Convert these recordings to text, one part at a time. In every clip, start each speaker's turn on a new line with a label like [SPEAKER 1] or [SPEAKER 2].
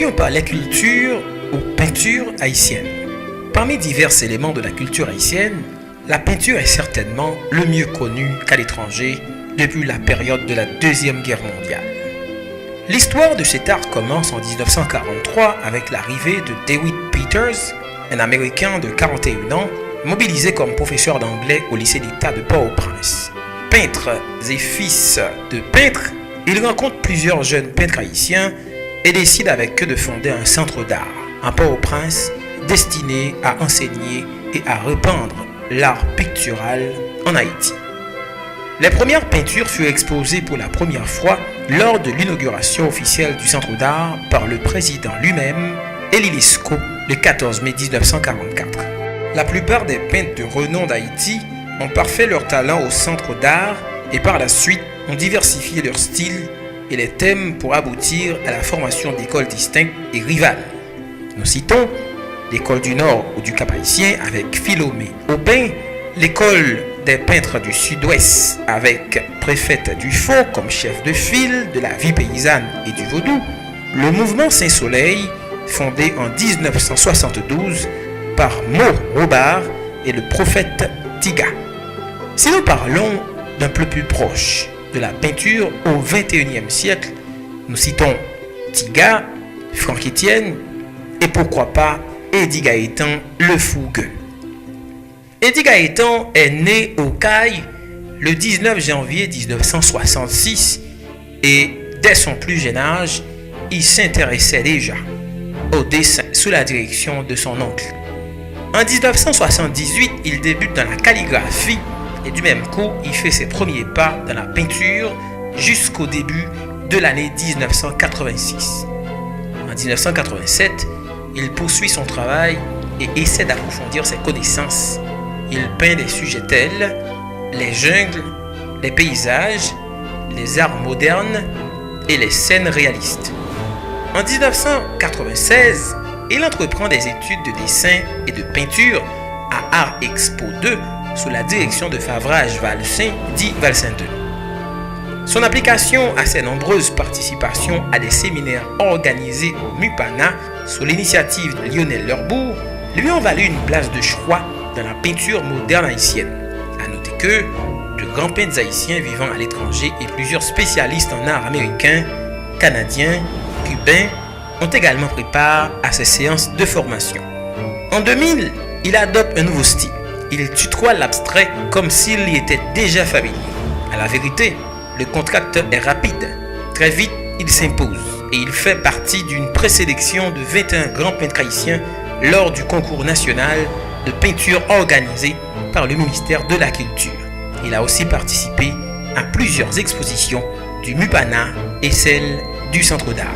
[SPEAKER 1] Ainsi, on parlait culture ou peinture haïtienne. Parmi divers éléments de la culture haïtienne, la peinture est certainement le mieux connu qu'à l'étranger depuis la période de la Deuxième Guerre mondiale. L'histoire de cet art commence en 1943 avec l'arrivée de Dewitt Peters, un Américain de 41 ans, mobilisé comme professeur d'anglais au lycée d'État de Port-au-Prince. Peintre et fils de peintre, il rencontre plusieurs jeunes peintres haïtiens et décide avec eux de fonder un centre d'art à Port-au-Prince destiné à enseigner et à répandre l'art pictural en Haïti. Les premières peintures furent exposées pour la première fois lors de l'inauguration officielle du centre d'art par le président lui-même, Élie Lescaut, le 14 mai 1944. La plupart des peintres de renom d'Haïti ont parfait leur talent au centre d'art et par la suite ont diversifié leur style et les thèmes pour aboutir à la formation d'écoles distinctes et rivales. Nous citons l'école du Nord ou du Cap-Haïtien avec Philomé Aubin, l'école des peintres du Sud-Ouest avec Préfète Dufaux comme chef de file de la vie paysanne et du vaudou, le mouvement Saint-Soleil, fondé en 1972 par Mo Robard et le prophète Tiga. Si nous parlons d'un peu plus proche de la peinture au XXIe siècle, nous citons Tiga, Franck Etienne et pourquoi pas Eddie Gaëtan le Fougueux. Eddie Gaëtan est né au Cail le 19 janvier 1966 et dès son plus jeune âge, il s'intéressait déjà au dessin sous la direction de son oncle. En 1978, il débute dans la calligraphie et du même coup, il fait ses premiers pas dans la peinture jusqu'au début de l'année 1986. En 1987, il poursuit son travail et essaie d'approfondir ses connaissances. Il peint des sujets tels les jungles, les paysages, les arts modernes et les scènes réalistes. En 1996, il entreprend des études de dessin et de peinture à Art Expo 2 sous la direction de Favrage Valsin, dit Valsin 2. Son application à ses nombreuses participations à des séminaires organisés au MUPANA sous l'initiative de Lionel Lerbourg lui ont valu une place de choix dans la peinture moderne haïtienne. A noter que de grands peintres haïtiens vivant à l'étranger et plusieurs spécialistes en art américain, canadien, cubain ont également pris part à ces séances de formation. En 2000, il adopte un nouveau style. Il tutoie l'abstrait comme s'il y était déjà familier. À la vérité, le contracteur est rapide. Très vite, il s'impose et il fait partie d'une présélection de 21 grands peintres haïtiens lors du concours national de peinture organisé par le ministère de la Culture. Il a aussi participé à plusieurs expositions du MUPANA et celle du Centre d'art.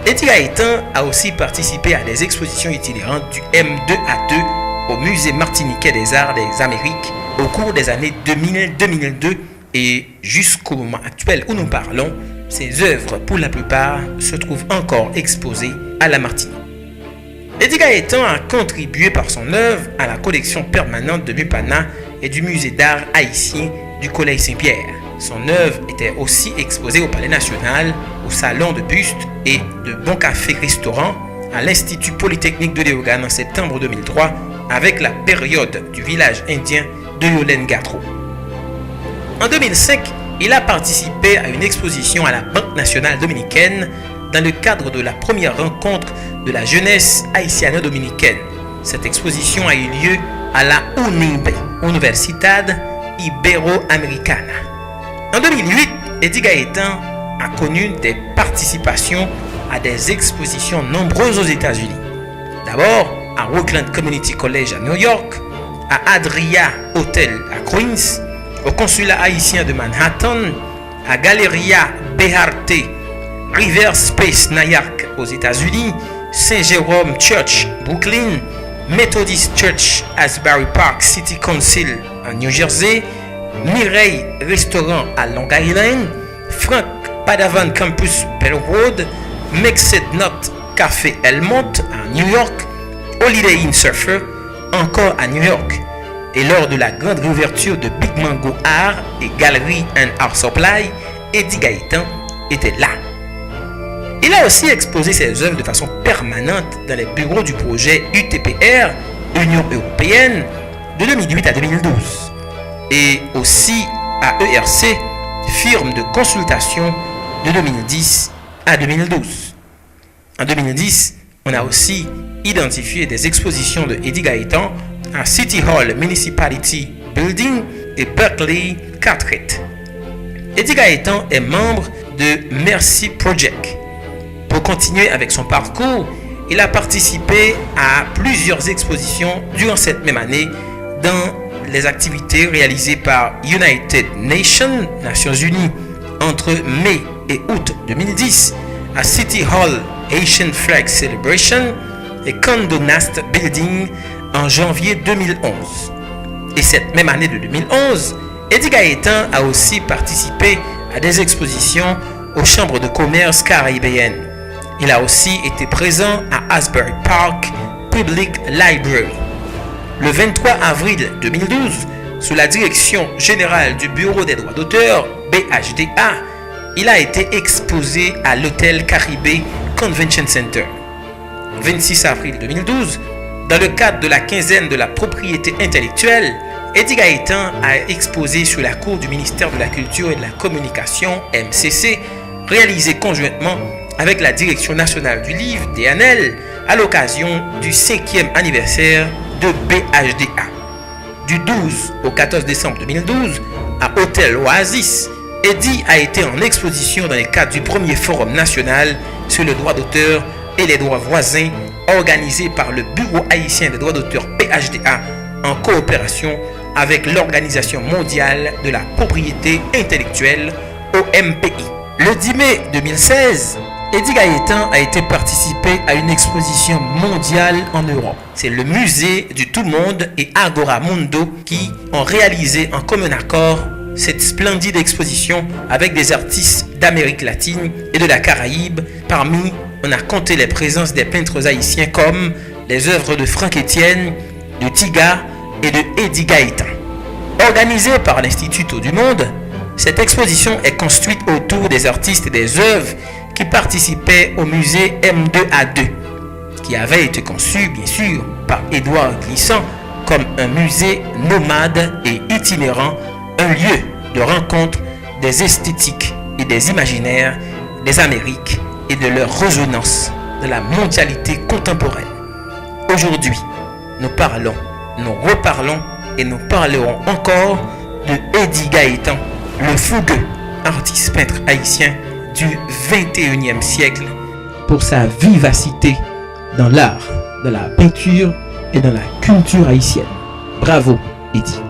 [SPEAKER 1] Eddie Gaëtan a aussi participé à des expositions itinérantes du M2A2 au Musée martiniquais des Arts des Amériques au cours des années 2000-2002 et jusqu'au moment actuel où nous parlons, ses œuvres pour la plupart se trouvent encore exposées à la Martinique. Eddie Gaëtan a contribué par son œuvre à la collection permanente de MUPANA et du Musée d'art haïtien du Collège Saint-Pierre. Son œuvre était aussi exposée au Palais National, au Salon de Buste et de Bon Café Restaurant à l'Institut Polytechnique de Léogane en septembre 2003 avec la période du village indien de Yolène Gatro. En 2005, il a participé à une exposition à la Banque nationale dominicaine dans le cadre de la première rencontre de la jeunesse haïtiano-dominicaine. Cette exposition a eu lieu à la UNIB, Universidad Ibero-Americana. En 2008, Eddie Gaëtan a connu des participations à des expositions nombreuses aux États-Unis. D'abord à Rockland Community College à New York, à Adria Hotel à Queens, au consulat haïtien de Manhattan, à Galeria Beharte, River Space Nayak aux États-Unis, Saint Jerome Church Brooklyn, Methodist Church Asbury Park City Council à New Jersey, Mireille Restaurant à Long Island, Frank Padavan Campus Bellwood, Mexed Nut Café Elmont à New York, Holiday Inn Surfer encore à New York. Et lors de la grande réouverture de Big Mango Art et Gallery and Art Supply, Eddie Gaëtan était là. Il a aussi exposé ses œuvres de façon permanente dans les bureaux du projet UTPR, Union Européenne, de 2008 à 2012, et aussi à ERC, firme de consultation, de 2010 à 2012. En 2010, on a aussi identifié des expositions de Eddie Gaëtan à City Hall Municipality Building et Berkeley Carteret. Eddie Gaëtan est membre de Mercy Project. Pour continuer avec son parcours, il a participé à plusieurs expositions durant cette même année dans les activités réalisées par United Nations, Nations Unies, entre mai et août 2010 à City Hall Asian Flag Celebration et Condé Nast Building en janvier 2011. Et cette même année de 2011, Eddie Gaëtan a aussi participé à des expositions aux chambres de commerce caribéennes. Il a aussi été présent à Asbury Park Public Library. Le 23 avril 2012, sous la direction générale du Bureau des droits d'auteur, BHDA, il a été exposé à l'Hôtel Caribé Convention Center. Le 26 avril 2012, dans le cadre de la quinzaine de la propriété intellectuelle, Eddie Gaëtan a exposé sur la cour du ministère de la Culture et de la Communication, MCC, réalisé conjointement avec la Direction nationale du livre, DNL, à l'occasion du 5e anniversaire de BHDA. Du 12 au 14 décembre 2012, à Hôtel Oasis, Eddie a été en exposition dans le cadre du premier forum national sur le droit d'auteur et les droits voisins organisé par le Bureau haïtien des droits d'auteur BHDA en coopération avec l'Organisation mondiale de la propriété intellectuelle OMPI. Le 10 mai 2016, Eddie Gaëtan a été participé à une exposition mondiale en Europe. C'est le musée du Tout Monde et Agora Mundo qui ont réalisé en commun accord cette splendide exposition avec des artistes d'Amérique latine et de la Caraïbe. Parmi, on a compté les présences des peintres haïtiens comme les œuvres de Franck Etienne, de Tiga et de Eddie Gaëtan. Organisée par l'Institut Tout du Monde, cette exposition est construite autour des artistes et des œuvres qui participaient au musée M2A2, qui avait été conçu, bien sûr, par Édouard Glissant comme un musée nomade et itinérant, un lieu de rencontre des esthétiques et des imaginaires des Amériques et de leur résonance de la mondialité contemporaine. Aujourd'hui, nous parlons, nous reparlons et nous parlerons encore de Eddie Gaëtan, le fougueux artiste peintre haïtien du 21e siècle, pour sa vivacité dans l'art de la peinture et dans la culture haïtienne. Bravo, Eddie.